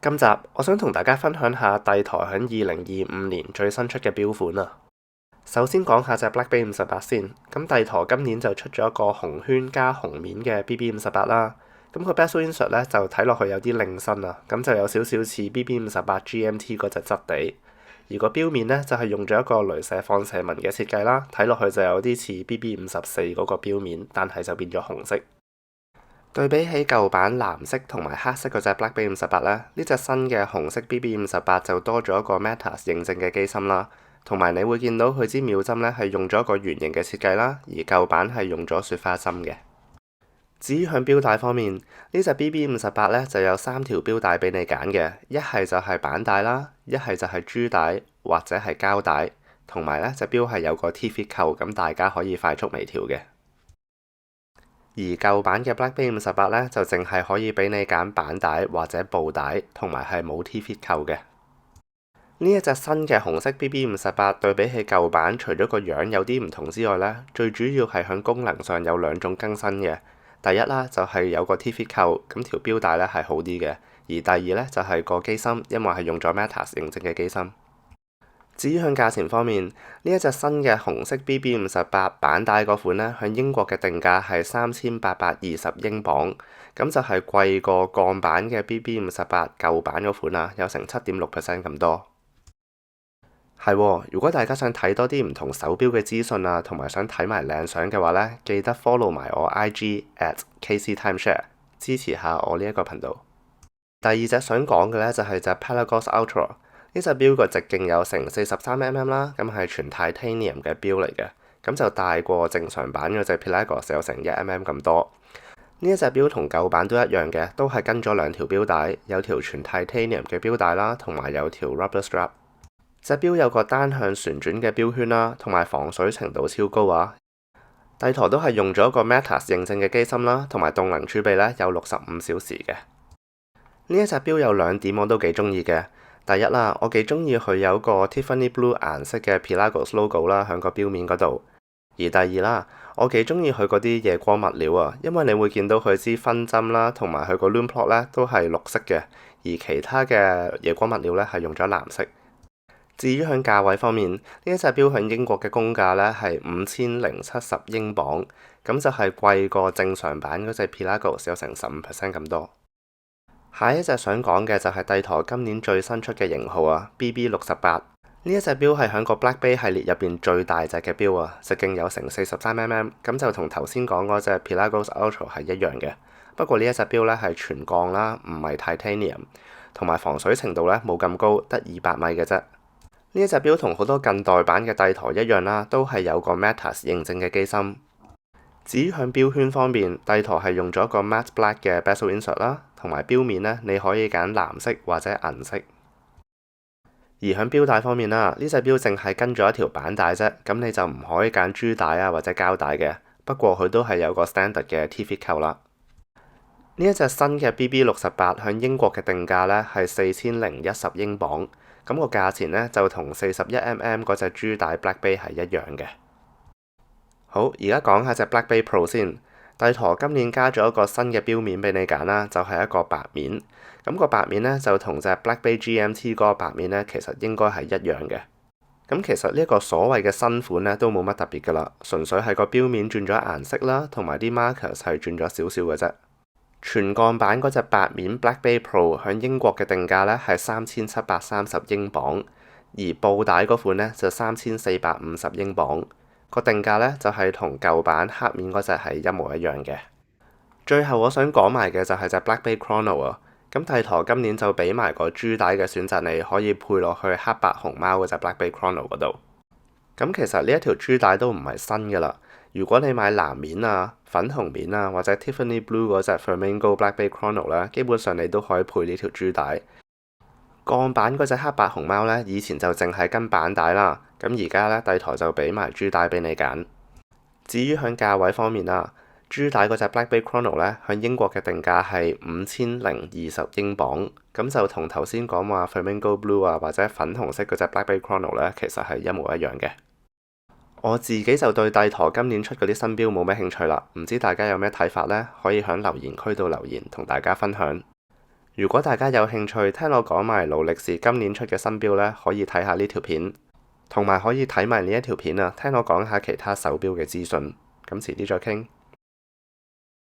今集我想同大家分享下帝舵喺2025年最新出嘅錶款啊。首先講下隻 Black Bay 58先，咁帝舵今年就出咗一個紅圈加紅面嘅 BB 58啦。咁佢 bezel insert 咧就睇落去有啲靚身啊，咁就有少少似 BB 58 GMT 嗰隻質地。而個錶面咧就係用咗一個鐳射放射紋嘅設計啦，睇落去就有啲似 BB 54嗰個錶面，但係就變咗紅色。對比起舊版藍色同埋黑色嗰隻 Black Bay 58咧，呢隻新嘅紅色 BB 58就多咗一個 Matas 認證嘅機芯啦，同埋你會見到佢支秒針咧係用咗一個圓形嘅設計啦，而舊版係用咗雪花針嘅。至於向錶帶方面，呢隻 BB 58咧就有3條錶帶俾你揀嘅，一係就係板帶啦，一係就係珠帶或者係膠帶，同埋咧隻錶係有個 T-fit 扣，咁大家可以快速微調嘅。而舊版嘅 Black Bay 58咧就淨係可以俾你揀板帶或者布帶，同埋係冇 T-fit 扣嘅。呢一隻新嘅紅色 BB 58對比起舊版，除咗個樣有啲唔同之外咧，最主要係喺功能上有兩種更新嘅。第一啦，就係有個 T-fit 扣，咁條錶帶咧係好啲嘅。而第二咧就係個機芯，因為係用咗 Matas 認證嘅機芯。至於向價錢方面，呢一隻新嘅紅色 BB 58板帶嗰款呢，向英國嘅定價係3820英鎊，咁就係貴過鋼版嘅 BB 58舊版嗰款啦，有成7.6% 咁多。係喎，如果大家想睇多啲唔同手錶嘅資訊啊，同埋想睇埋靚相嘅話呢，記得 follow 埋我 IG @KCTimeshare， 支持下我呢一個頻道。第二隻想講嘅呢，就係隻 Pelagos Ultra。呢隻錶個直徑有成43mm 啦，咁係全 titanium 嘅錶嚟嘅，咁就大過正常版嗰隻 Pelagos 有成1mm 咁多。呢一隻錶同舊版都一樣嘅，都係跟咗兩條錶帶，有條全 titanium 嘅錶帶啦，同埋有條 rubber strap。隻錶有個單向旋轉嘅錶圈啦，同埋防水程度超高啊。帝舵都係用咗一個 Matas 認證嘅機芯啦，同埋動能儲備咧有65小時嘅。呢一隻錶有兩點我都幾中意嘅。第一啦，我幾中意佢有個 Tiffany Blue 顏色嘅 Pelagos logo 啦，喺個錶面嗰度。而第二啦，我幾中意佢嗰啲夜光物料啊，因為你會見到佢支分針啦，同埋佢個 Lume Plot 咧都係綠色嘅，而其他嘅夜光物料咧係用咗藍色。至於喺價位方面，呢一隻錶喺英國嘅公價咧係5070英鎊，咁就係貴過正常版嗰隻 Pelagos 有成15% 咁多。下一隻想講嘅就係帝舵今年最新出嘅型號啊 BB68。呢一隻錶係喺個 Black Bay 系列入邊最大隻嘅錶啊，直徑有成43mm，咁就同頭先講嗰隻 Pelagos Ultra 係一樣嘅。不過呢一隻錶咧係全鋼啦，唔係 titanium， 同埋防水程度咧冇咁高，得200米嘅啫。呢一隻錶同好多近代版嘅帝舵一樣啦，都係有個 Matas 認證嘅機芯。至於向錶圈方面，帝舵係用咗個 Matte Black 嘅 bezel insert 啦，同埋錶面呢，你可以揀藍色或者銀色。而響錶帶方面啦，呢隻錶淨係跟咗一條板帶啫，咁你就唔可以揀珠帶啊或者膠帶嘅。不過佢都係有個 standard 嘅 T-fit 扣啦。呢一隻新嘅 BB68響英國嘅定價呢係4010英鎊，咁個價錢呢就同 41mm 嗰隻珠帶 Black Bay 係一樣嘅。好，而家講下隻 Black Bay Pro 先。帝舵今年加咗一個新嘅錶面俾你揀啦，就係一個白面。咁個白面呢，就同隻 Black Bay GMT 嗰個白面呢，其實應該係一樣嘅。咁其實呢一個所謂嘅新款呢，都冇乜特別噶啦，純粹係個錶面轉咗顏色啦，同埋啲 markers 係轉咗少少嘅啫。全鋼版嗰隻白面 Black Bay Pro 響英國嘅定價呢係3730英鎊，而布帶嗰款呢就3450英鎊。個定價呢就係同舊版黑面嗰隻係一模一樣嘅。最後我想講埋嘅就係隻 Black Bay Chrono 啊。咁帝舵今年就俾埋個珠帶嘅選擇，你可以配落去黑白熊貓嗰隻 Black Bay Chrono 嗰度。咁其實呢一條珠帶都唔係新㗎啦。如果你買藍面啊、粉紅面啊或者 Tiffany Blue 嗰隻 Flamingo Black Bay Chrono 咧，基本上你都可以配呢條珠帶。鋼版嗰隻黑白熊貓呢，以前就淨係跟板帶啦，咁而家呢，帝舵就俾埋珠帶俾你揀。至於響價位方面啦，珠帶嗰隻 Black Bay Chrono 呢，響英國嘅定價係5020英鎊，咁就同頭先講話 Flamingo Blue 啊或者粉紅色嗰隻 Black Bay Chrono 呢，其實係一模一樣嘅。我自己就對帝舵今年出嗰啲新錶冇咩興趣啦，唔知大家有咩睇法呢？可以響留言區度留言同大家分享。如果大家有興趣聽我講埋勞力士今年出嘅新錶呢，可以睇下呢條片，同埋可以睇埋呢一條片啊，聽我講下其他手錶嘅資訊。咁遲啲再傾。